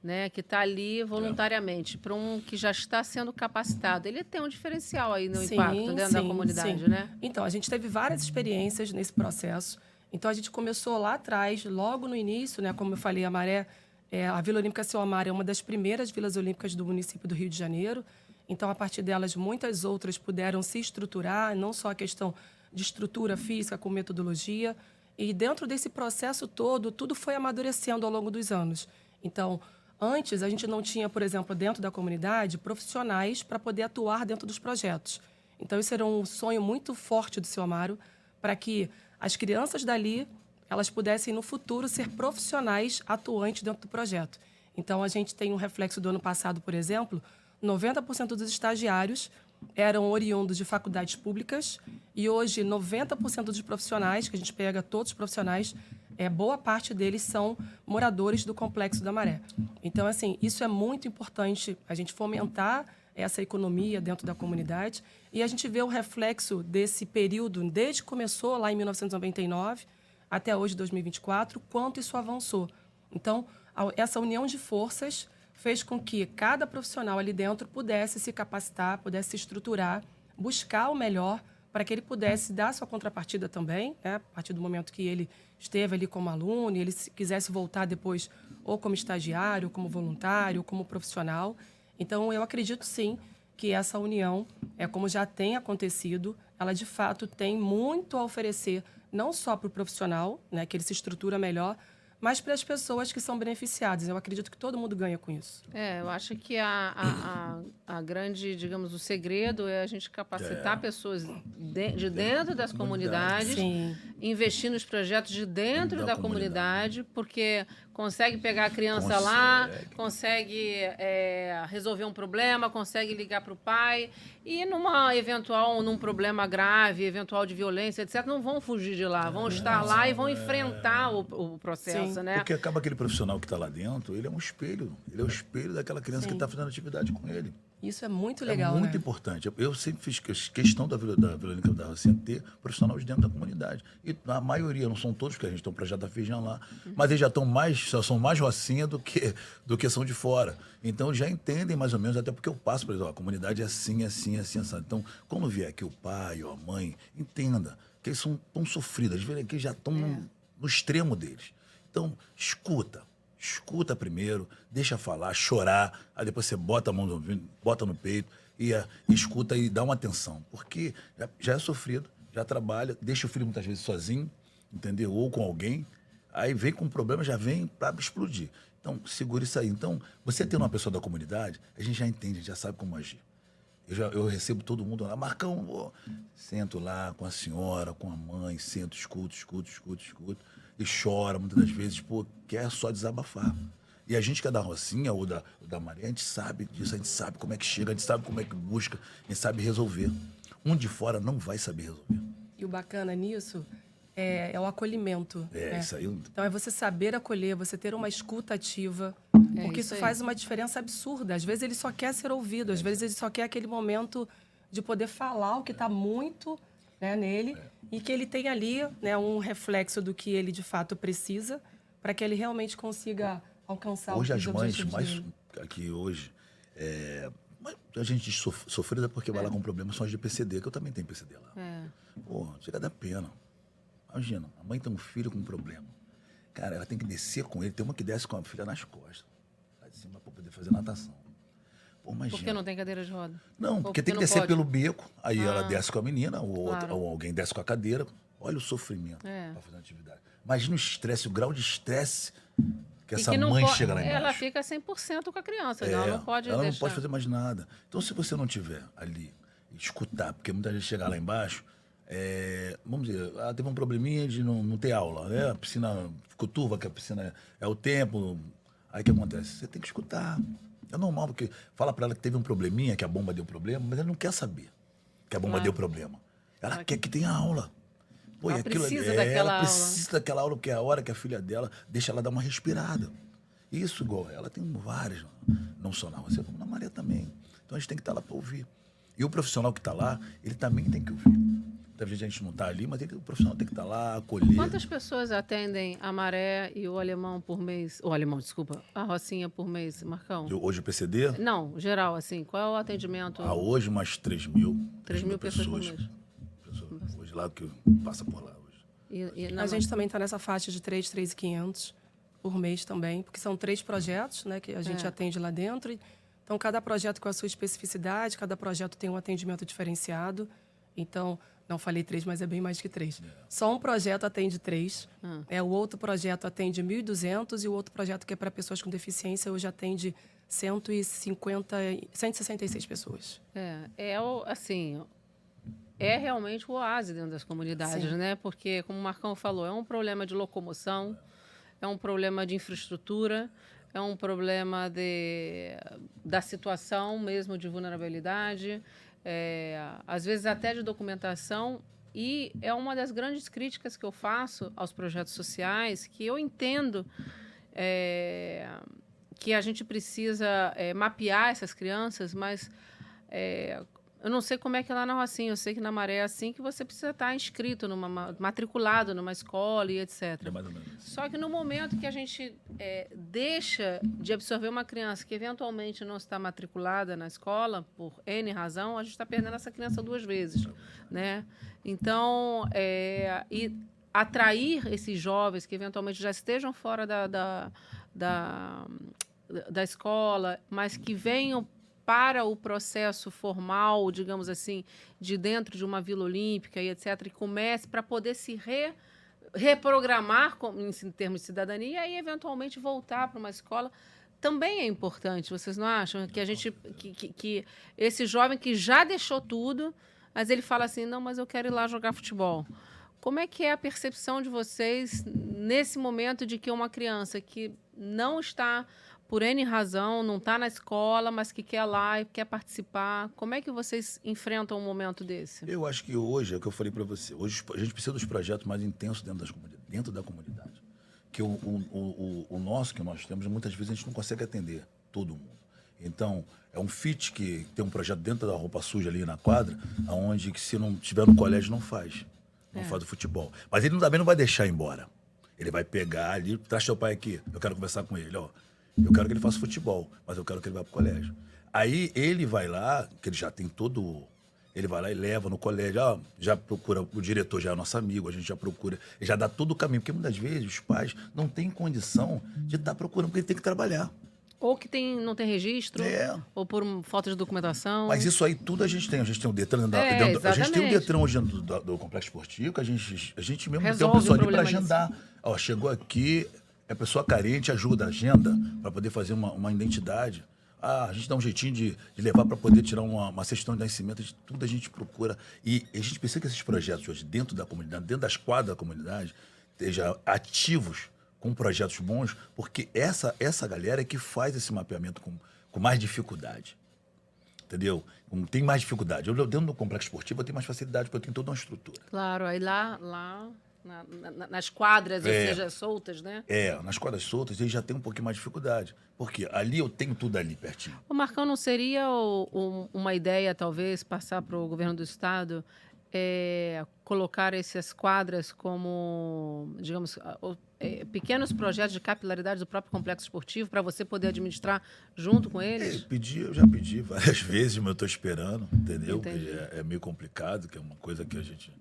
né, que está ali voluntariamente, para um que já está sendo capacitado, ele tem um diferencial aí no impacto dentro da comunidade, né? Então, a gente teve várias experiências nesse processo. Então, a gente começou lá atrás, logo no início, né, como eu falei, a Maré, a Vila Olímpica Seu Amaro é uma das primeiras vilas olímpicas do município do Rio de Janeiro. Então, a partir delas, muitas outras puderam se estruturar, não só a questão de estrutura física, com metodologia. E dentro desse processo todo, tudo foi amadurecendo ao longo dos anos. Então, antes, a gente não tinha, por exemplo, dentro da comunidade, profissionais para poder atuar dentro dos projetos. Então, isso era um sonho muito forte do Seu Amaro, para que as crianças dali elas pudessem, no futuro, ser profissionais atuantes dentro do projeto. Então, a gente tem um reflexo do ano passado, por exemplo, 90% dos estagiários eram oriundos de faculdades públicas e hoje 90% dos profissionais, que a gente pega todos os profissionais, boa parte deles são moradores do Complexo da Maré. Então, assim, isso é muito importante, a gente fomentar essa economia dentro da comunidade e a gente vê o reflexo desse período, desde que começou lá em 1999 até hoje, 2024, quanto isso avançou. Então, essa união de forças fez com que cada profissional ali dentro pudesse se capacitar, pudesse se estruturar, buscar o melhor para que ele pudesse dar sua contrapartida também, né? A partir do momento que ele esteve ali como aluno e ele quisesse voltar depois ou como estagiário, ou como voluntário, ou como profissional. Então, eu acredito, sim, que essa união, como já tem acontecido, ela, de fato, tem muito a oferecer, não só para o profissional, né, que ele se estrutura melhor, mas para as pessoas que são beneficiadas. Eu acredito que todo mundo ganha com isso. Eu acho que a grande, digamos, o segredo é a gente capacitar pessoas de dentro das comunidades, Sim. investir nos projetos de dentro da comunidade, porque consegue pegar a criança consegue resolver um problema, consegue ligar para o pai e num problema grave, eventual de violência, etc., não vão fugir de lá, vão estar lá e vão enfrentar o processo. Né? Porque acaba aquele profissional que está lá dentro, ele é um espelho. Ele é o espelho daquela criança que está fazendo atividade com ele. Isso é muito legal, muito importante. Eu sempre fiz questão da Vila Olímpica da Rocinha ter profissionais dentro da comunidade. E a maioria, não são todos, porque a gente tem um projeto da Feijão lá, mas eles já são mais Rocinha do que são de fora. Então, já entendem mais ou menos, até porque eu passo para eles, a comunidade é assim, assim, assim, assim. Então, quando vier aqui o pai ou a mãe, entenda que eles são tão sofridos, eles vêm aqui já estão no extremo deles. Então, escuta primeiro, deixa falar, chorar, aí depois você bota a mão bota no peito e escuta e dá uma atenção. Porque já é sofrido, já trabalha, deixa o filho muitas vezes sozinho, entendeu? Ou com alguém, aí vem com um problema, já vem para explodir. Então, segura isso aí. Então, você tendo uma pessoa da comunidade, a gente já entende, a gente já sabe como agir. Eu recebo todo mundo lá, Marcão, sento lá com a senhora, com a mãe, sento, escuto. E chora muitas das vezes, quer só desabafar. E a gente que é da Rocinha ou da Maré, a gente sabe disso, a gente sabe como é que chega, a gente sabe como é que busca, a gente sabe resolver. Um de fora não vai saber resolver. E o bacana nisso é o acolhimento. Isso aí. Então, é você saber acolher, você ter uma escuta ativa, porque isso faz uma diferença absurda. Às vezes ele só quer ser ouvido, às vezes ele só quer aquele momento de poder falar o que está muito nele e que ele tem ali um reflexo do que ele de fato precisa para que ele realmente consiga alcançar hoje os objetivos as mães dele. aqui hoje a gente sofrida porque vai lá com problema são as de PCD, que eu também tenho PCD lá. Chega a dar pena. Imagina, a mãe tem um filho com um problema, cara, ela tem que descer com ele, tem uma que desce com a filha nas costas lá de cima para poder fazer natação. Pô, imagina. Por que não tem cadeira de roda? Não, Ou porque tem que não descer pode? pelo beco, aí ela desce com a menina, Claro. ou alguém desce com a cadeira. Olha o sofrimento É. para fazer uma atividade. Imagina o estresse, o grau de estresse que E essa que não mãe po- chega lá embaixo. Ela fica 100% com a criança, É, ela não pode ela não deixar. pode fazer mais nada. Então, se você não tiver ali, escutar, porque muita gente chega lá embaixo, vamos dizer, teve um probleminha de não ter aula, né? A piscina ficou turva, que a piscina é o tempo. Aí o que acontece? Você tem que escutar. É normal, porque fala para ela que teve um probleminha, que a bomba deu problema, mas ela não quer saber que a bomba Claro. deu problema. Ela quer que tenha aula. Pô, Ela e aquilo ali, precisa daquela ela aula. precisa daquela aula, porque é a hora que a filha dela deixa ela dar uma respirada. Isso, igual, ela tem várias, não só na você, como na Maria também. Então a gente tem que estar lá para ouvir. E o profissional que está lá, ele também tem que ouvir. Muitas vezes a gente não está ali, mas o profissional tem que estar lá, acolher. Quantas pessoas atendem a Maré e o Alemão por mês? O Alemão, desculpa, a Rocinha por mês, Marcão? Hoje o PCD, Não, geral, assim, qual é o atendimento? hoje umas 3 mil. 3 mil pessoas por mês. Hoje lá que passa por lá hoje. E A gente também está nessa faixa de 3.500 por mês também, porque são 3 projetos, né, que a gente atende lá dentro. Então, cada projeto com a sua especificidade, cada projeto tem um atendimento diferenciado. Então, não falei 3, mas é bem mais que 3. Só um projeto atende 3. O outro projeto atende 1.200 e o outro projeto que é para pessoas com deficiência hoje atende 166 pessoas. Assim, é realmente o oásis dentro das comunidades, Sim. né? Porque, como o Marcão falou, é um problema de locomoção, é um problema de infraestrutura, é um problema da situação mesmo de vulnerabilidade, às vezes até de documentação. E é uma das grandes críticas que eu faço aos projetos sociais, que eu entendo que a gente precisa mapear essas crianças, mas eu não sei como é que é lá na Rocinha. Eu sei que na Maré é assim, que você precisa estar inscrito, matriculado numa escola e etc. É mais ou menos isso. Só que no momento que a gente deixa de absorver uma criança que eventualmente não está matriculada na escola, por N razão, a gente está perdendo essa criança 2 vezes, né? Então, e atrair esses jovens que eventualmente já estejam fora da escola, mas que venham para o processo formal, digamos assim, de dentro de uma Vila Olímpica e etc., e comece para poder se reprogramar em termos de cidadania e aí, eventualmente, voltar para uma escola, também é importante. Vocês não acham? Que a gente, que esse jovem que já deixou tudo, mas ele fala assim, não, mas eu quero ir lá jogar futebol. Como é que é a percepção de vocês nesse momento de que uma criança que não está, por N razão, não está na escola, mas que quer lá e quer participar, como é que vocês enfrentam um momento desse? Eu acho que hoje, é o que eu falei para você, hoje a gente precisa dos projetos mais intensos dentro da comunidade. Que o nosso que nós temos, muitas vezes a gente não consegue atender todo mundo. Então, é um fit que tem um projeto dentro da roupa suja ali na quadra, onde que se não tiver no colégio não faz. Não faz o futebol. Mas ele também não vai deixar ir embora. Ele vai pegar ali, traz teu pai aqui, eu quero conversar com ele, ó. Eu quero que ele faça futebol, mas eu quero que ele vá pro colégio. Aí ele vai lá, que ele já tem todo... Ele vai lá e leva no colégio, ó, já procura, o diretor já é nosso amigo, a gente já procura, ele já dá todo o caminho, porque muitas vezes os pais não têm condição de estar procurando, porque ele tem que trabalhar. Ou que não tem registro, ou por falta de documentação. Mas isso aí tudo a gente tem o Detran. A gente tem o Detran hoje dentro do complexo esportivo, que a gente mesmo tem um pessoal ali para agendar. Ó, chegou aqui, é pessoa carente, ajuda, agenda, para poder fazer uma identidade. A gente dá um jeitinho de levar para poder tirar uma certidão de nascimento, tudo a gente procura. E a gente precisa que esses projetos hoje, dentro da comunidade, dentro das quadras da comunidade, estejam ativos, com projetos bons, porque essa galera é que faz esse mapeamento com mais dificuldade. Entendeu? Tem mais dificuldade. Eu, dentro do complexo esportivo, eu tenho mais facilidade, porque eu tenho toda uma estrutura. Claro, aí lá nas quadras, ou seja, soltas, né? Nas quadras soltas, ele já tem um pouquinho mais de dificuldade. Porque ali eu tenho tudo ali pertinho. O Marcão, não seria uma ideia, talvez, passar para o governo do estado colocar essas quadras como, digamos, pequenos projetos de capilaridade do próprio complexo esportivo para você poder administrar junto com eles? Eu já pedi várias vezes, mas eu estou esperando, entendeu? Entendi. É meio complicado, que é uma coisa que a gente...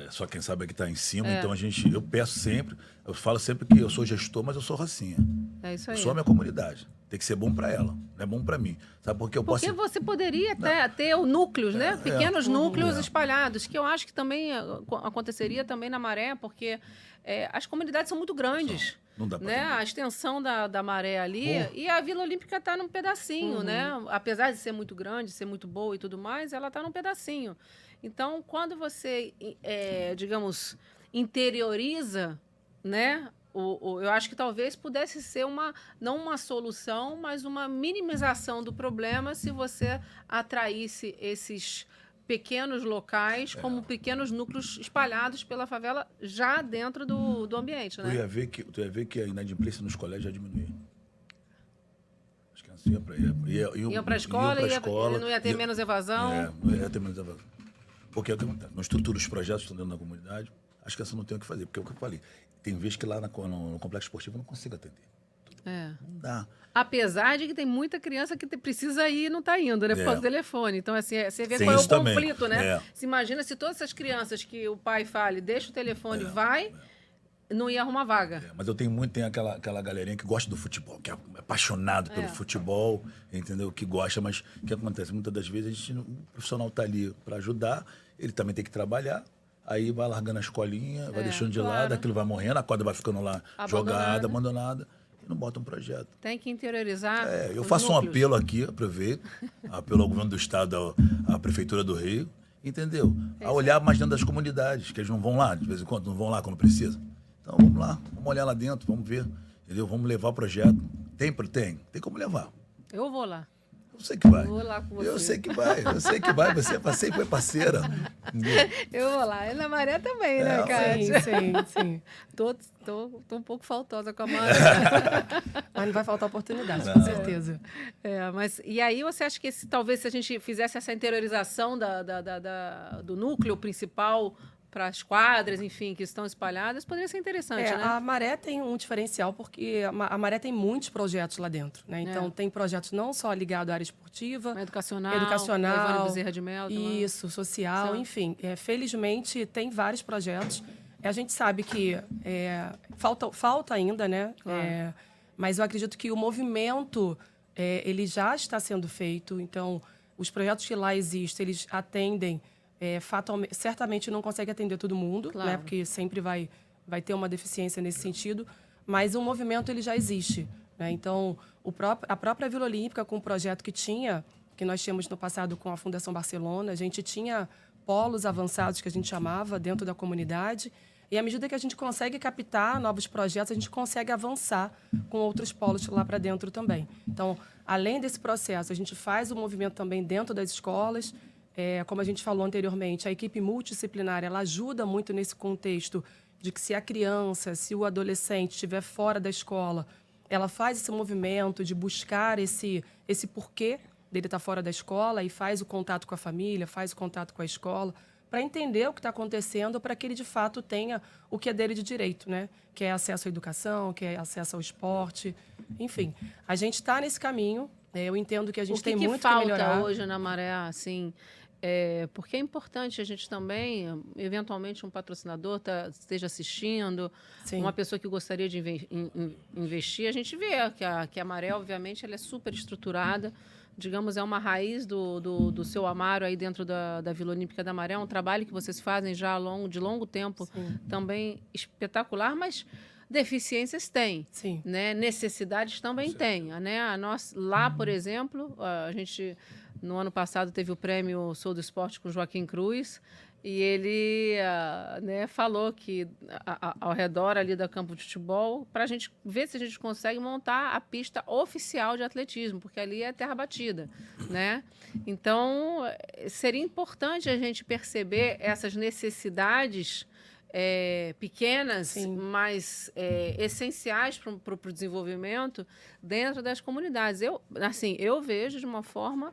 só quem sabe é que está em cima. Então eu peço sempre, eu falo sempre que eu sou gestor, mas eu sou Rocinha. É isso aí. Eu sou a minha comunidade. Tem que ser bom para ela, não é bom para mim. Sabe porque Porque você poderia ter núcleos, né? Pequenos núcleos espalhados, que eu acho que também aconteceria também na Maré, porque as comunidades são muito grandes. Não dá pra né? A extensão da Maré ali, e a Vila Olímpica está num pedacinho, né? Apesar de ser muito grande, ser muito boa e tudo mais, ela está num pedacinho. Então, quando você, digamos, interioriza, né? Eu acho que talvez pudesse ser não uma solução, mas uma minimização do problema se você atraísse esses pequenos locais como pequenos núcleos espalhados pela favela já dentro do ambiente, né? Tu ia ver que a inadimplência nos colégios já diminuía. As crianças iam para a escola e não ia ter menos evasão. Não ia ter menos evasão. Porque é o que acontece? Não estrutura os projetos que estão dentro da comunidade, as crianças não têm o que fazer. Porque é o que eu falei. Tem vezes que lá no complexo esportivo eu não consigo atender. Não dá. Apesar de que tem muita criança que precisa ir e não está indo, né? Por causa do telefone. Então, assim, você vê Tem qual é o isso também. conflito, né? Se imagina se todas essas crianças que o pai fale, deixa o telefone, não ia arrumar vaga. Mas eu tenho aquela galerinha que gosta do futebol, que é apaixonado pelo futebol, entendeu? Que gosta, mas o que acontece? Muitas das vezes o profissional está ali para ajudar, ele também tem que trabalhar. Aí vai largando a escolinha, vai deixando de lado, aquilo vai morrendo, a corda vai ficando lá jogada, abandonada, e não bota um projeto. Tem que interiorizar. Eu faço um apelo aqui, aproveito, apelo ao governo do estado, à prefeitura do Rio, entendeu? A olhar mais dentro das comunidades, que eles não vão lá, de vez em quando, não vão lá quando precisa. Então vamos lá, vamos olhar lá dentro, vamos ver, entendeu? Vamos levar o projeto. Tem como levar. Eu vou lá. Eu sei que vai. Eu vou lá com você. Eu sei que vai. Você foi parceira. Eu vou lá. E na Maré também, né, Kátia? Sim. Tô um pouco faltosa com a Maré. Mas não vai faltar oportunidade, com certeza. Mas e aí você acha que talvez se a gente fizesse essa interiorização do núcleo principal para as quadras, enfim, que estão espalhadas, poderia ser interessante, né? A Maré tem um diferencial porque a Maré tem muitos projetos lá dentro, né? Então, tem projetos não só ligados à área esportiva, educacional, Evane Bezerra de Mello, isso, social, enfim. Felizmente, tem vários projetos. A gente sabe que falta ainda, né? Claro. Mas eu acredito que o movimento, ele já está sendo feito. Então, os projetos que lá existem, eles atendem... certamente não consegue atender todo mundo, claro, né? Porque sempre vai ter uma deficiência nesse sentido, mas o movimento ele já existe, né? Então, a própria Vila Olímpica, com o projeto que nós tínhamos no passado com a Fundação Barcelona, a gente tinha polos avançados, que a gente chamava, dentro da comunidade, e à medida que a gente consegue captar novos projetos, a gente consegue avançar com outros polos lá para dentro também. Então, além desse processo, a gente faz o movimento também dentro das escolas. Como a gente falou anteriormente, a equipe multidisciplinar ela ajuda muito nesse contexto de que se a criança, se o adolescente estiver fora da escola, ela faz esse movimento de buscar esse porquê dele estar fora da escola e faz o contato com a família, faz o contato com a escola, para entender o que está acontecendo, para que ele, de fato, tenha o que é dele de direito, né? Que é acesso à educação, que é acesso ao esporte. Enfim, a gente está nesse caminho. Eu entendo que a gente tem muito que melhorar. O que falta hoje na Maré, assim... porque é importante a gente também, eventualmente, um patrocinador esteja assistindo, uma pessoa que gostaria de investir. A gente vê que a Maré, obviamente, ela é super estruturada. Digamos, é uma raiz do seu Amaro aí dentro da Vila Olímpica da Maré. É um trabalho que vocês fazem já de longo tempo, também espetacular, mas... deficiências tem, né? Necessidades também tem, né? Lá, por exemplo, a gente no ano passado teve o prêmio Sou do Esporte com Joaquim Cruz e ele falou que ao redor ali da campo de futebol, para a gente ver se a gente consegue montar a pista oficial de atletismo, porque ali é terra batida, né? Então, seria importante a gente perceber essas necessidades pequenas, mas essenciais para o desenvolvimento dentro das comunidades. Eu vejo de uma forma...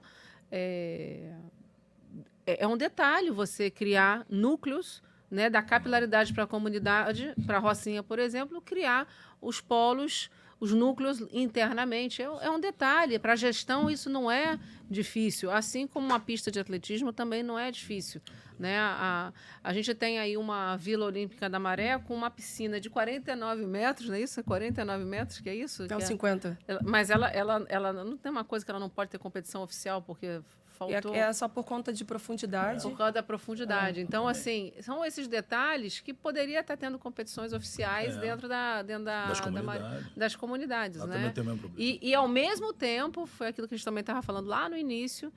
É um detalhe você criar núcleos, né, da capilaridade para a comunidade, para a Rocinha, por exemplo, criar os polos os núcleos internamente. É um detalhe. Para a gestão, isso não é difícil. Assim como uma pista de atletismo também não é difícil. Né? A gente tem aí uma Vila Olímpica da Maré com uma piscina de 49 metros, não é isso? 49 metros, que é isso? Até que os 50. Mas ela não tem uma coisa que ela não pode ter competição oficial, porque faltou... É só por conta de profundidade. Por causa da profundidade. Então, assim, são esses detalhes que poderia estar tendo competições oficiais dentro das comunidades. Lá né? também tem o mesmo problema. E, ao mesmo tempo, foi aquilo que a gente também estava falando lá no início,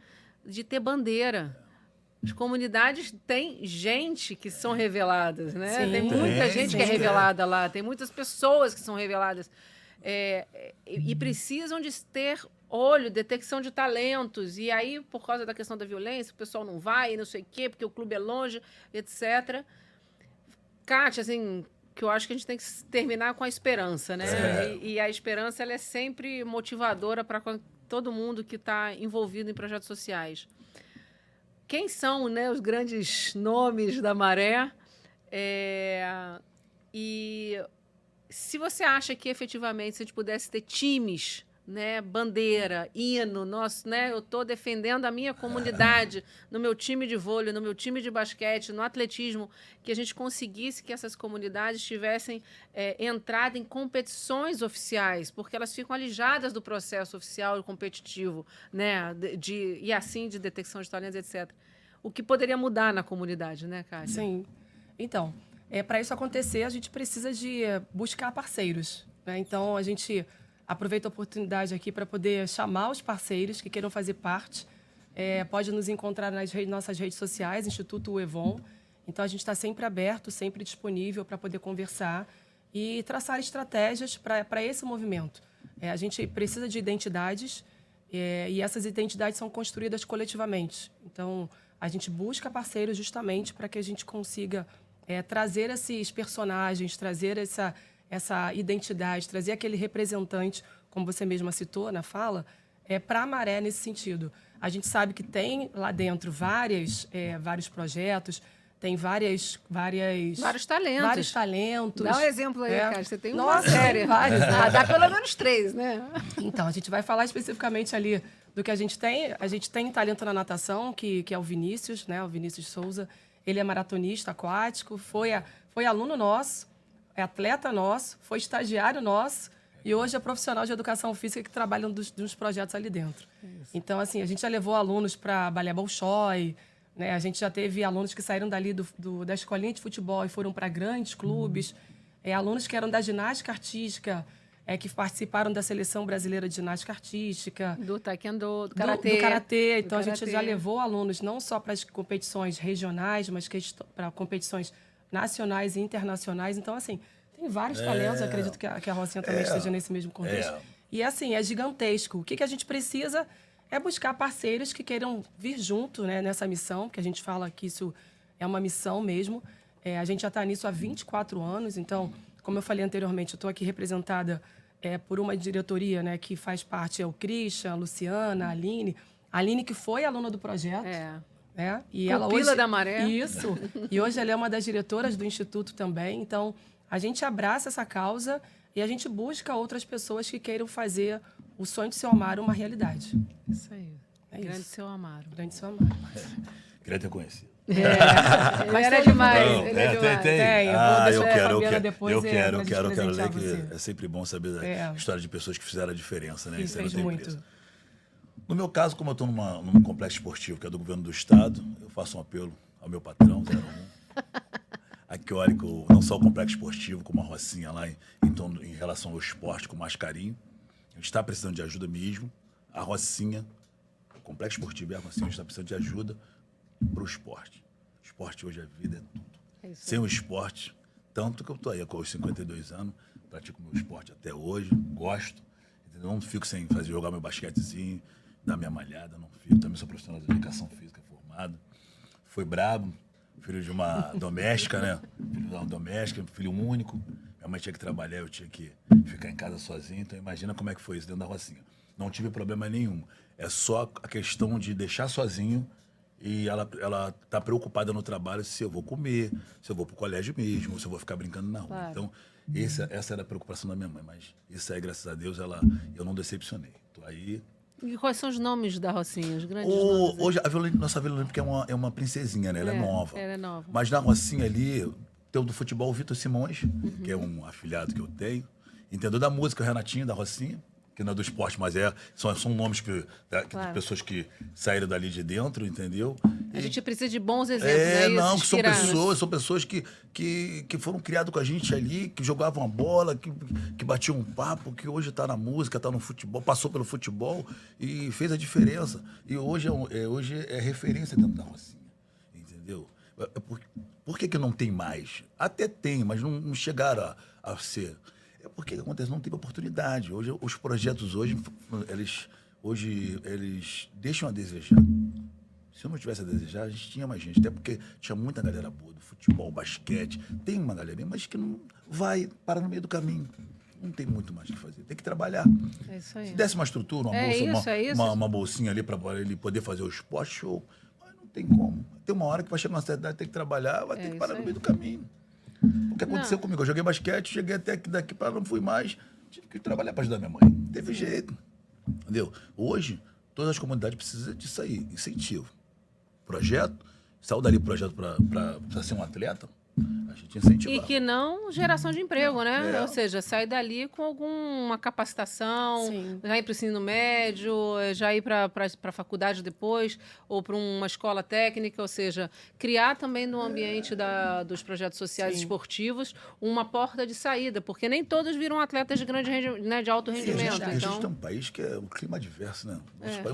de ter bandeira. As comunidades têm gente que são reveladas, né? Sim. Tem muita gente que é sim. revelada lá, tem muitas pessoas que são reveladas. E precisam de ter olho, detecção de talentos. E aí, por causa da questão da violência, o pessoal não vai, não sei o quê, porque o clube é longe, etc. Kátia, assim, que eu acho que a gente tem que terminar com a esperança, né? E a esperança, ela é sempre motivadora para todo mundo que está envolvido em projetos sociais. Quem são, né, os grandes nomes da Maré? E se você acha que, efetivamente, se a gente pudesse ter times, né, bandeira, hino, né, eu estou defendendo a minha comunidade no meu time de vôlei, no meu time de basquete, no atletismo, que a gente conseguisse que essas comunidades tivessem entrado em competições oficiais, porque elas ficam alijadas do processo oficial e competitivo, né, e assim de detecção de talentos, etc. O que poderia mudar na comunidade, né, Kátia? Sim. Então, para isso acontecer, a gente precisa de buscar parceiros. Né? Então, a gente aproveita a oportunidade aqui para poder chamar os parceiros que queiram fazer parte. Pode nos encontrar nas nossas redes sociais, Instituto UEVON. Então, a gente está sempre aberto, sempre disponível para poder conversar e traçar estratégias para esse movimento. A gente precisa de identidades e essas identidades são construídas coletivamente. Então, a gente busca parceiros justamente para que a gente consiga trazer esses personagens, trazer essa identidade, trazer aquele representante, como você mesma citou na fala, para a Maré nesse sentido. A gente sabe que tem lá dentro vários projetos, tem vários talentos. Vários talentos. Dá um exemplo aí, cara. Você tem uma Nossa, série. tem vários. Dá pelo menos 3, né? Então, a gente vai falar especificamente ali do que a gente tem. A gente tem talento na natação, que é o Vinícius, né? O Vinícius Souza. Ele é maratonista aquático, foi aluno nosso, é atleta nosso, foi estagiário nosso e hoje é profissional de educação física que trabalha nos projetos ali dentro. Isso. Então, assim, a gente já levou alunos para Balé Bolshoi, né? A gente já teve alunos que saíram dali da escolinha de futebol e foram para grandes clubes, alunos que eram da ginástica artística, que participaram da seleção brasileira de ginástica artística. Do taekwondo, do karatê. Do karatê. Então, a gente já levou alunos não só para as competições regionais, mas para competições nacionais e internacionais. Então, assim, tem vários talentos. Acredito que a Rocinha também esteja nesse mesmo contexto. E, assim, é gigantesco. O que a gente precisa é buscar parceiros que queiram vir junto, né, nessa missão, que a gente fala que isso é uma missão mesmo. A gente já está nisso há 24 anos. Então, como eu falei anteriormente, eu estou aqui representada por uma diretoria, né, que faz parte, o Christian, a Luciana, a Aline. A Aline, que foi aluna do projeto. E ela hoje, da Maré. Isso. E hoje ela é uma das diretoras do Instituto também. Então, a gente abraça essa causa e a gente busca outras pessoas que queiram fazer o sonho de Seu Amaro uma realidade. Isso aí. Grande Seu Amaro. Grande Seu Amaro. Queria ter conhecido. Mas era demais. Não, tem. Eu quero ler, que é sempre bom saber da história de pessoas que fizeram a diferença, né? Isso fez muito. No meu caso, como eu estou num complexo esportivo que é do governo do estado, eu faço um apelo ao meu patrão, 01, a que olhe não só o complexo esportivo, como a Rocinha lá em relação ao esporte, com mais carinho. A gente está precisando de ajuda mesmo. A Rocinha, o complexo esportivo e a Rocinha, a gente está precisando de ajuda para o esporte. O esporte hoje, a vida é tudo. Sem o esporte, tanto que eu estou aí com os 52 anos, pratico meu esporte até hoje, gosto, entendeu? Não fico sem jogar meu basquetezinho, dar minha malhada, não fico. Também sou profissional de educação física formado. Fui brabo, filho de uma doméstica, né? Filho de uma doméstica, filho único. Minha mãe tinha que trabalhar, eu tinha que ficar em casa sozinho. Então, imagina como é que foi isso dentro da Rocinha. Não tive problema nenhum. É só a questão de deixar sozinho E ela tá preocupada no trabalho se eu vou comer, se eu vou pro colégio mesmo, se eu vou ficar brincando na rua. Claro. Então, essa era a preocupação da minha mãe. Mas isso aí, graças a Deus, eu não decepcionei. Tô aí. E quais são os nomes da Rocinha, os grandes nomes? Hoje, nossa Vila Olímpica é uma princesinha, né? Ela é nova. Ela é nova. Mas na Rocinha ali, tem o do futebol, o Vitor Simões, que é um afilhado que eu tenho. Entendeu? Da música, o Renatinho, da Rocinha, que não é do esporte, mas são nomes de pessoas que saíram dali de dentro, entendeu? A gente precisa de bons exemplos, né? Não, que são pessoas que foram criadas com a gente ali, que jogavam a bola, que batiam um papo, que hoje está na música, está no futebol, passou pelo futebol e fez a diferença. E hoje é referência dentro da Rocinha, entendeu? Por que não tem mais? Até tem, mas não chegaram a ser. É porque acontece, não teve oportunidade. Hoje, os projetos eles deixam a desejar. Se eu não tivesse a desejar, a gente tinha mais gente. Até porque tinha muita galera boa do futebol, basquete. Tem uma galerinha, mas que não vai parar no meio do caminho. Não tem muito mais o que fazer. Tem que trabalhar. É isso aí. Se desse uma estrutura, uma bolsinha ali para ele poder fazer o esporte, show. Mas não tem como. Tem uma hora que vai chegar numa certa idade, tem que trabalhar, vai ter que parar no meio do caminho. O que aconteceu comigo? Eu joguei basquete, cheguei até que daqui para não fui mais, tive que trabalhar para ajudar minha mãe. Não teve jeito. Entendeu? Hoje, todas as comunidades precisam disso aí, incentivo. Projeto, saiu dali projeto para ser um atleta, a gente incentiva. E que não geração de emprego, né? Ou seja, sair dali com alguma capacitação, já ir para o ensino médio, já ir para a faculdade depois, ou para uma escola técnica, ou seja, criar também no ambiente dos projetos sociais esportivos uma porta de saída, porque nem todos viram atletas de de alto rendimento. A gente tem um país que é um clima diverso, né?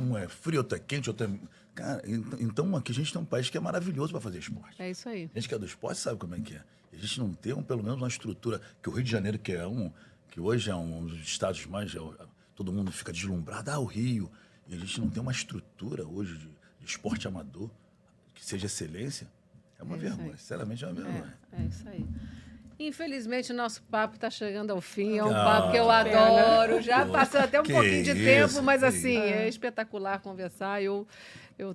Um é frio, outro é quente, outro é... Cara, então aqui a gente tem um país que é maravilhoso para fazer esporte. É isso aí. A gente que é do esporte sabe como é que é. A gente não tem, pelo menos, uma estrutura que o Rio de Janeiro, que hoje é um dos estados mais... todo mundo fica deslumbrado, o Rio. E a gente não tem uma estrutura hoje de esporte amador que seja excelência. É uma vergonha, sinceramente é uma vergonha. É isso aí. Infelizmente, o nosso papo está chegando ao fim. É um papo que eu adoro. Já passou até um pouquinho de tempo, mas assim, é espetacular conversar. Eu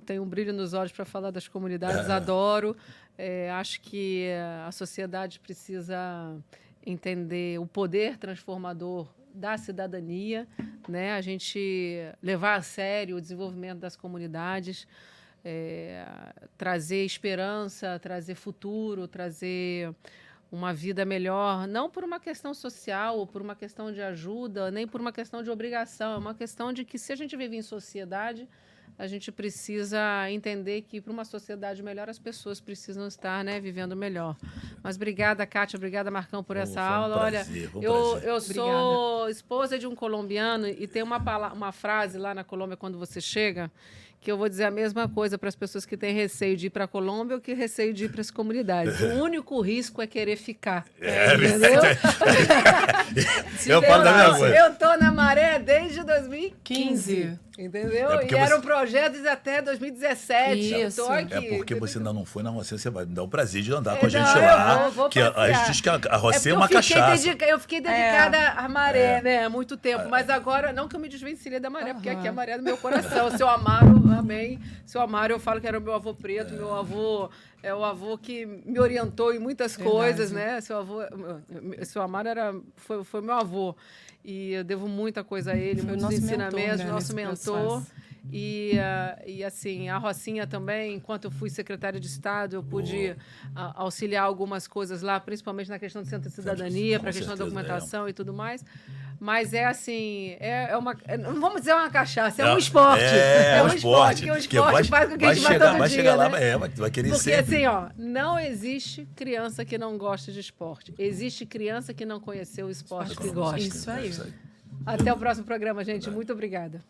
tenho um brilho nos olhos para falar das comunidades, adoro. Acho que a sociedade precisa entender o poder transformador da cidadania, né? A gente levar a sério o desenvolvimento das comunidades, trazer esperança, trazer futuro, trazer uma vida melhor, não por uma questão social ou por uma questão de ajuda, nem por uma questão de obrigação, é uma questão de que se a gente vive em sociedade, a gente precisa entender que para uma sociedade melhor as pessoas precisam estar, né, vivendo melhor. Mas obrigada, Kátia, obrigada, Marcão, por essa aula. Olha, eu sou esposa de um colombiano e tem uma frase lá na Colômbia quando você chega, que eu vou dizer a mesma coisa para as pessoas que têm receio de ir para a Colômbia ou que receio de ir para as comunidades. O único risco é querer ficar. Entendeu? Eu falo da mesma coisa. Eu estou na Maré desde 2015. Entendeu? E eram projetos até 2017. Isso. Eu tô aqui. É porque você ainda não foi na Rocinha, você vai me dar o prazer de andar com a gente lá. Vou que a gente diz que a Rocinha é uma cachaça. Eu fiquei dedicada à Maré, né? Há muito tempo. Mas agora, não que eu me desvencilhe da Maré, porque aqui a Maré é do meu coração. O seu Amaro, amém. Seu Amaro, eu falo que era o meu avô preto, meu avô... É o avô que me orientou em muitas coisas, né? Seu Amaro foi meu avô. E eu devo muita coisa a ele, muitos ensinamentos, nosso mentor. E assim, a Rocinha também, enquanto eu fui secretária de Estado, eu pude auxiliar algumas coisas lá, principalmente na questão do Centro de Cidadania, para a questão da documentação e tudo mais. Mas assim, não vamos dizer uma cachaça, é um esporte. É um esporte, que o esporte faz com que a gente vá todo dia, lá, né? Vai querer Porque sempre. assim, não existe criança que não goste de esporte. Existe criança que não conheceu o esporte que gosta. Isso aí. Até o próximo programa, gente. Muito obrigada.